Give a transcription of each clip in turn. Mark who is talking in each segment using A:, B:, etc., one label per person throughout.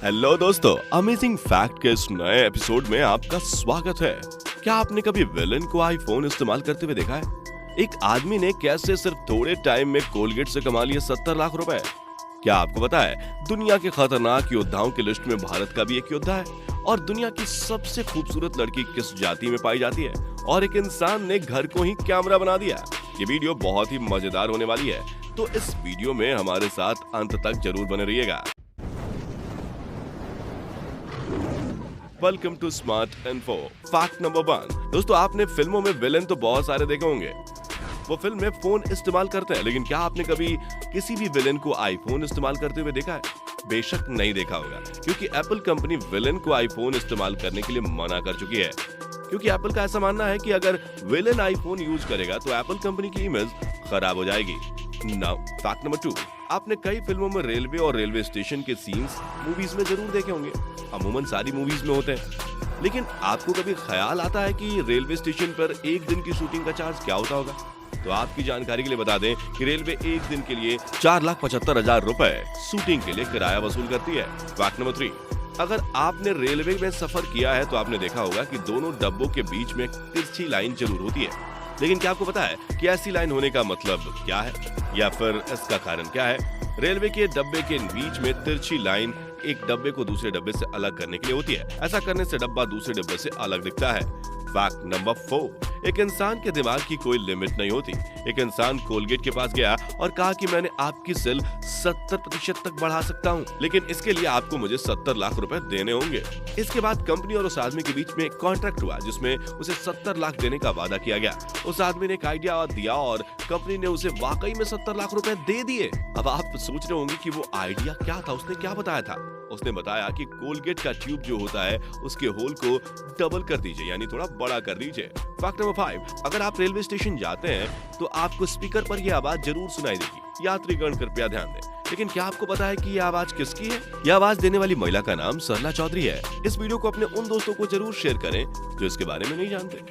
A: Hello दोस्तों, amazing fact के इस नए एपिसोड में आपका स्वागत है। क्या आपने कभी विलन को आईफोन इस्तेमाल करते हुए देखा है? एक आदमी ने कैसे सिर्फ थोड़े टाइम में कोलगेट से कमा लिए 70 लाख रुपए। क्या आपको पता है दुनिया के खतरनाक योद्धाओं की लिस्ट में भारत का भी एक योद्धा है? और दुनिया की सबसे खूबसूरत लड़की किस जाति में पाई जाती है? और एक इंसान ने घर को ही कैमरा बना दिया। ये वीडियो बहुत ही मजेदार होने वाली है, तो इस वीडियो में हमारे साथ अंत तक जरूर बने रहिएगा। Welcome to smart info. Fact number 1। दोस्तों, आपने फिल्मों में विलेन तो बहुत सारे देखे होंगे। वो फिल्म में फोन इस्तेमाल करते हैं, लेकिन क्या आपने कभी किसी भी विलेन को आईफोन इस्तेमाल करते हुए देखा है? बेशक नहीं देखा होगा, क्योंकि एप्पल कंपनी विलेन को आईफोन इस्तेमाल करने के लिए मना कर चुकी है। क्योंकि एप्पल का ऐसा मानना है कि अगर विलेन आईफोन यूज करेगा तो एप्पल कंपनी की इमेज खराब हो जाएगी। Now fact number 2। आपने कई फिल्मों में रेलवे और रेलवे स्टेशन के सीन्स मूवीज में जरूर देखे होंगे। अमूमन सारी मूवीज में होते हैं, लेकिन आपको कभी ख्याल आता है कि रेलवे स्टेशन पर एक दिन की शूटिंग का चार्ज क्या होता होगा? तो आपकी जानकारी के लिए बता दें कि रेलवे एक दिन के लिए 4,75,000 रुपए शूटिंग के लिए किराया वसूल करती है। Fact number 3। अगर आपने रेलवे में सफर किया है तो आपने देखा होगा कि दोनों डब्बों के बीच में तिरछी लाइन जरूर होती है। लेकिन क्या आपको पता है कि ऐसी लाइन होने का मतलब क्या है, या फिर इसका कारण क्या है? रेलवे के डब्बे के बीच में तिरछी लाइन एक डब्बे को दूसरे डब्बे से अलग करने के लिए होती है। ऐसा करने से डब्बा दूसरे डब्बे से अलग दिखता है। Fact number 4। एक इंसान के दिमाग की कोई लिमिट नहीं होती। एक इंसान कोलगेट के पास गया और कहा कि मैंने आपकी सेल 70% तक बढ़ा सकता हूं, लेकिन इसके लिए आपको मुझे 70 लाख रुपए देने होंगे। इसके बाद कंपनी और उस आदमी के बीच में एक कॉन्ट्रैक्ट हुआ, जिसमें उसे 70 लाख देने का वादा किया गया। उस आदमी ने एक आइडिया दिया और कंपनी ने उसे वाकई में 70 लाख रुपए दे दिए। अब आप सोच रहे होंगे कि वो आइडिया क्या था, उसने क्या बताया था? उसने बताया कि कोलगेट का ट्यूब जो होता है उसके होल को डबल कर दीजिए, यानी थोड़ा बड़ा कर दीजिए। Fact number 5। अगर आप रेलवे स्टेशन जाते हैं तो आपको स्पीकर पर यह आवाज जरूर सुनाई देगी। यात्रीगण कृपया ध्यान दें। लेकिन क्या आपको पता है कि यह आवाज किसकी है? यह आवाज देने वाली महिला का नाम सरला चौधरी है। इस वीडियो को अपने उन दोस्तों को जरूर शेयर करें जो इसके बारे में नहीं जानते।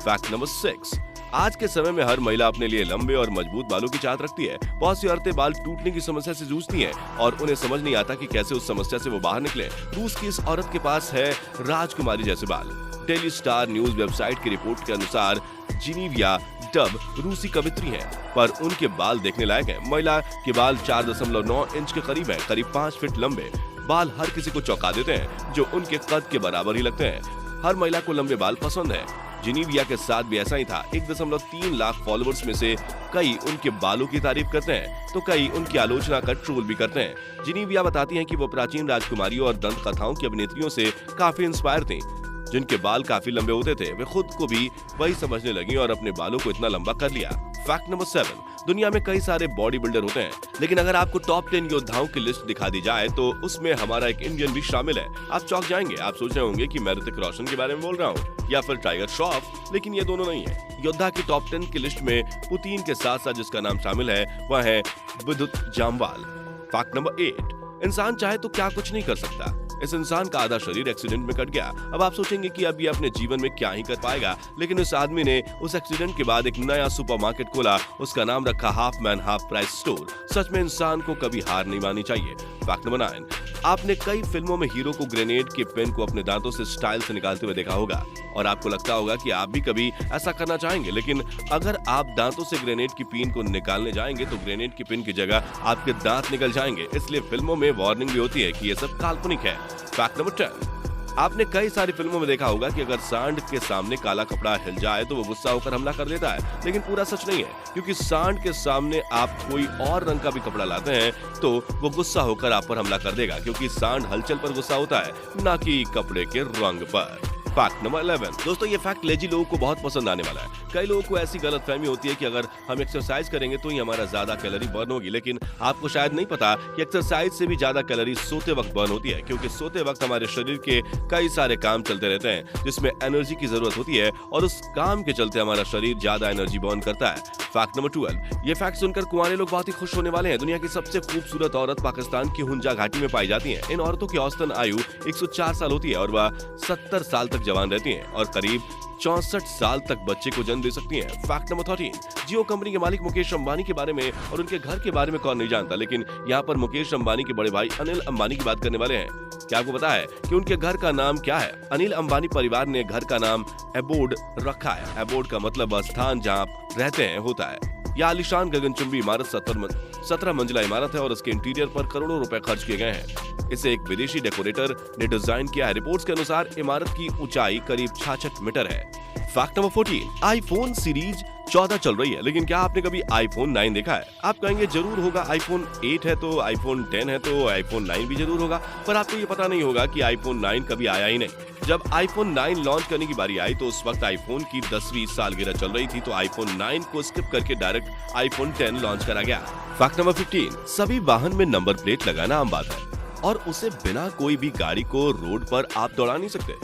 A: Fact number 6। आज के समय में हर महिला अपने लिए लंबे और मजबूत बालों की चाहत रखती है। बहुत सी औरतें बाल टूटने की समस्या से जूझती हैं और उन्हें समझ नहीं आता कि कैसे उस समस्या से वो बाहर निकले। रूस की इस औरत के पास है राजकुमारी जैसे बाल। डेली स्टार न्यूज वेबसाइट की रिपोर्ट के अनुसार जिनीविया डब रूसी कवित्री हैं, पर उनके बाल देखने लायक हैं। महिला के बाल 4.9 इंच के करीब है, करीब 5 फीट लंबे। बाल हर किसी को चौंका देते हैं, जो उनके कद के बराबर ही लगते हैं। हर महिला को लंबे बाल पसंद है। जिनीविया के साथ भी ऐसा ही था। 1.3 लाख फॉलोअर्स में से कई उनके बालों की तारीफ करते हैं, तो कई उनकी आलोचना कर ट्रोल भी करते हैं। जिनीविया बताती हैं कि वो प्राचीन राजकुमारियों और दंत कथाओं की अभिनेत्रियों से काफी इंस्पायर थीं, जिनके बाल काफी लंबे होते थे। वे खुद को भी वही समझने लगी और अपने बालों को इतना लंबा कर लिया। Fact number 7। दुनिया में कई सारे बॉडी बिल्डर होते हैं, लेकिन अगर आपको टॉप 10 योद्धाओं की लिस्ट दिखा दी जाए तो उसमें हमारा एक इंडियन भी शामिल है। आप चौंक जाएंगे। आप सोच रहे होंगे कि मैं ऋतिक रोशन के बारे में बोल रहा हूँ या फिर टाइगर श्रॉफ, लेकिन ये दोनों नहीं है। योद्धा की टॉप 10 की लिस्ट में पुतिन के साथ साथ जिसका नाम शामिल है वह है विद्युत जामवाल। Fact number 8। इंसान चाहे तो क्या कुछ नहीं कर सकता। इस इंसान का आधा शरीर एक्सीडेंट में कट गया। अब आप सोचेंगे कि अब ये अपने जीवन में क्या ही कर पाएगा, लेकिन उस आदमी ने उस एक्सीडेंट के बाद एक नया सुपरमार्केट खोला। उसका नाम रखा half man half price store. सच में इंसान को कभी हार नहीं माननी चाहिए। Fact number 9। आपने कई फिल्मों में हीरो को ग्रेनेड के पेन को अपने दांतों से स्टाइल से निकालते हुए देखा होगा, और आपको लगता होगा कि आप भी कभी ऐसा करना चाहेंगे। लेकिन अगर आप दांतों से ग्रेनेड की पिन को निकालने जाएंगे तो ग्रेनेड की पिन की जगह आपके दांत निकल जाएंगे। इसलिए फिल्मों में वार्निंग भी होती है कि यह सब काल्पनिक है। Fact number 10। आपने कई सारी फिल्मों में देखा होगा कि अगर सांड के सामने काला कपड़ा हिल जाए तो वो गुस्सा होकर हमला कर देता है, लेकिन पूरा सच नहीं है, क्योंकि सांड के सामने आप कोई और रंग का भी कपड़ा लाते हैं तो वो गुस्सा होकर आप पर हमला कर देगा, क्योंकि सांड हलचल पर गुस्सा होता है, ना कि कपड़े के रंग पर। Fact number 11। दोस्तों, ये फैक्ट लेजी लोगों को बहुत पसंद आने वाला है। कई लोगों को ऐसी गलतफहमी होती है कि अगर हम एक्सरसाइज करेंगे तो ही हमारा ज्यादा कैलोरी बर्न होगी, लेकिन आपको शायद नहीं पता कि एक्सरसाइज से भी ज्यादा कैलोरी सोते वक्त बर्न होती है, क्योंकि सोते वक्त हमारे शरीर के कई सारे काम चलते रहते हैं जिसमें एनर्जी की जरूरत होती है, और उस काम के चलते हमारा शरीर ज्यादा एनर्जी बर्न करता है। Fact number 12। ये फैक्ट सुनकर कुंवारे लोग बहुत ही खुश होने वाले हैं। दुनिया की सबसे खूबसूरत औरत पाकिस्तान की हुंजा घाटी में पाई जाती है। इन औरतों की औसतन आयु 104 साल होती है और वह 70 साल तक जवान रहती हैं और करीब 64 साल तक बच्चे को जन्म दे सकती हैं। फैक्ट नंबर 13, जियो कंपनी के मालिक मुकेश अंबानी के बारे में और उनके घर के बारे में कौन नहीं जानता, लेकिन यहाँ पर मुकेश अंबानी के बड़े भाई अनिल अंबानी की बात करने वाले हैं। क्या आपको पता है कि उनके घर का नाम क्या है? अनिल अंबानी परिवार ने घर का नाम एबोर्ड रखा है। एबोर्ड का मतलब स्थान जहाँ आप रहते हैं होता है। यह आलीशान गगनचुंबी इमारत 17 मंजिला इमारत है और इसके इंटीरियर पर करोड़ों रुपए खर्च किए गए हैं। इसे एक विदेशी डेकोरेटर ने डिजाइन किया है। रिपोर्ट्स के अनुसार इमारत की ऊंचाई करीब 66 मीटर है। फैक्ट नंबर 14, आईफोन सीरीज 14 चल रही है, लेकिन क्या आपने कभी आईफोन 9 देखा है? आप कहेंगे जरूर होगा, आईफोन 8 है तो आईफोन 10 है तो आईफोन 9 भी जरूर होगा, पर आपको ये पता नहीं होगा कि आईफोन 9 कभी आया ही नहीं। जब आईफोन 9 लॉन्च करने की बारी आई तो उस वक्त आईफोन की 10वीं सालगिरह चल रही थी, तो आईफोन 9 को स्किप करके डायरेक्ट आईफोन 10 लॉन्च करा गया। फैक्ट नंबर 15, सभी वाहन में नंबर प्लेट लगाना आम बात है और उसे बिना कोई भी गाड़ी को रोड पर आप दौड़ा नहीं सकते।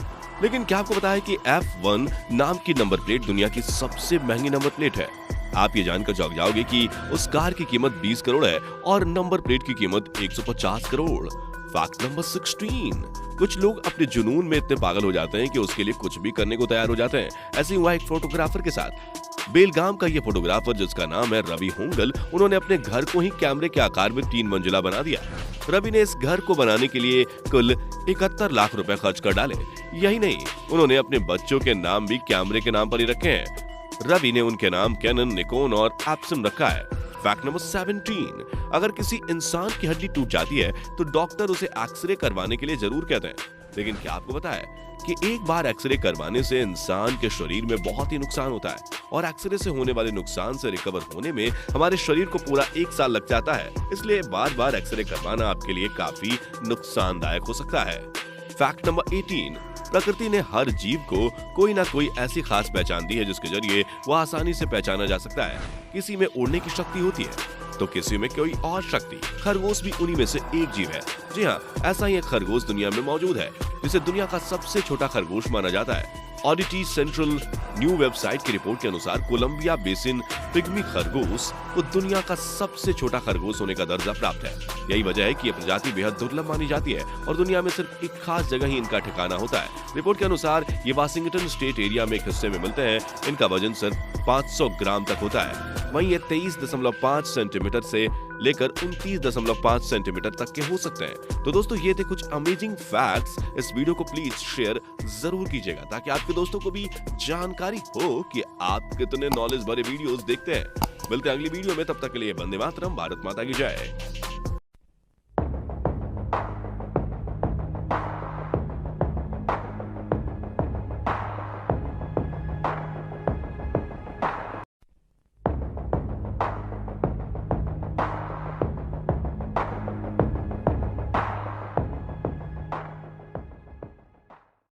A: लेकिन क्या आपको पता है कि F1 नाम की नंबर प्लेट दुनिया की सबसे महंगी नंबर प्लेट है? आप ये जानकर चौंक जाओगे कि उस कार की कीमत 20 करोड़ है और नंबर प्लेट की कीमत 150 करोड़। फैक्ट नंबर 16, कुछ लोग अपने जुनून में इतने पागल हो जाते हैं कि उसके लिए कुछ भी करने को तैयार हो जाते हैं। ऐसे ही हुआ एक फोटोग्राफर के साथ। बेलगाम का ये फोटोग्राफर, जिसका नाम है रवि होंगल, उन्होंने अपने घर को ही कैमरे के आकार में 3 मंजिला बना दिया। रवि ने इस घर को बनाने के लिए कुल 71 लाख रुपए खर्च कर डाले। यही नहीं, उन्होंने अपने बच्चों के नाम भी कैमरे के नाम पर ही रखे हैं। रवि ने उनके नाम कैनन, निकोन और एप्सन रखा है। फैक्ट नंबर 17, अगर किसी इंसान की हड्डी टूट जाती है तो डॉक्टर उसे एक्सरे करवाने के लिए जरूर कहते हैं, लेकिन क्या आपको पता है कि एक बार एक्सरे करवाने से इंसान के शरीर में बहुत ही नुकसान होता है और एक्सरे से होने वाले नुकसान से रिकवर होने में हमारे शरीर को पूरा 1 साल लग जाता है। इसलिए बार बार एक्सरे करवाना आपके लिए काफी नुकसानदायक हो सकता है। फैक्ट नंबर 18, प्रकृति ने हर जीव को कोई ना कोई ऐसी खास पहचान दी है जिसके जरिए वह आसानी से पहचाना जा सकता है। किसी में उड़ने की शक्ति होती है तो किसी में कोई और शक्ति। खरगोश भी उन्हीं में से एक जीव है। जी हाँ, ऐसा ही एक खरगोश दुनिया में मौजूद है जिसे दुनिया का सबसे छोटा खरगोश माना जाता है। ऑडिटी सेंट्रल न्यू वेबसाइट की रिपोर्ट के अनुसार कोलंबिया बेसिन पिग्मी खरगोश को दुनिया का सबसे छोटा खरगोश होने का दर्जा प्राप्त है। यही वजह है कि यह प्रजाति बेहद दुर्लभ मानी जाती है और दुनिया में सिर्फ एक खास जगह ही इनका ठिकाना होता है। रिपोर्ट के अनुसार ये वाशिंगटन स्टेट एरिया में एक हिस्से में मिलते हैं। इनका वजन सिर्फ 500 ग्राम तक होता है। वहीं ये 23.5 सेंटीमीटर से लेकर 29.5 सेंटीमीटर तक के हो सकते हैं। तो दोस्तों, ये थे कुछ अमेजिंग फैक्ट्स। इस वीडियो को प्लीज शेयर जरूर कीजिएगा ताकि आपके दोस्तों को भी जानकारी हो कि आप कितने नॉलेज भरे वीडियोस देखते हैं। मिलते हैं अगली वीडियो में, तब तक के लिए वंदे मातरम, भारत माता की जय।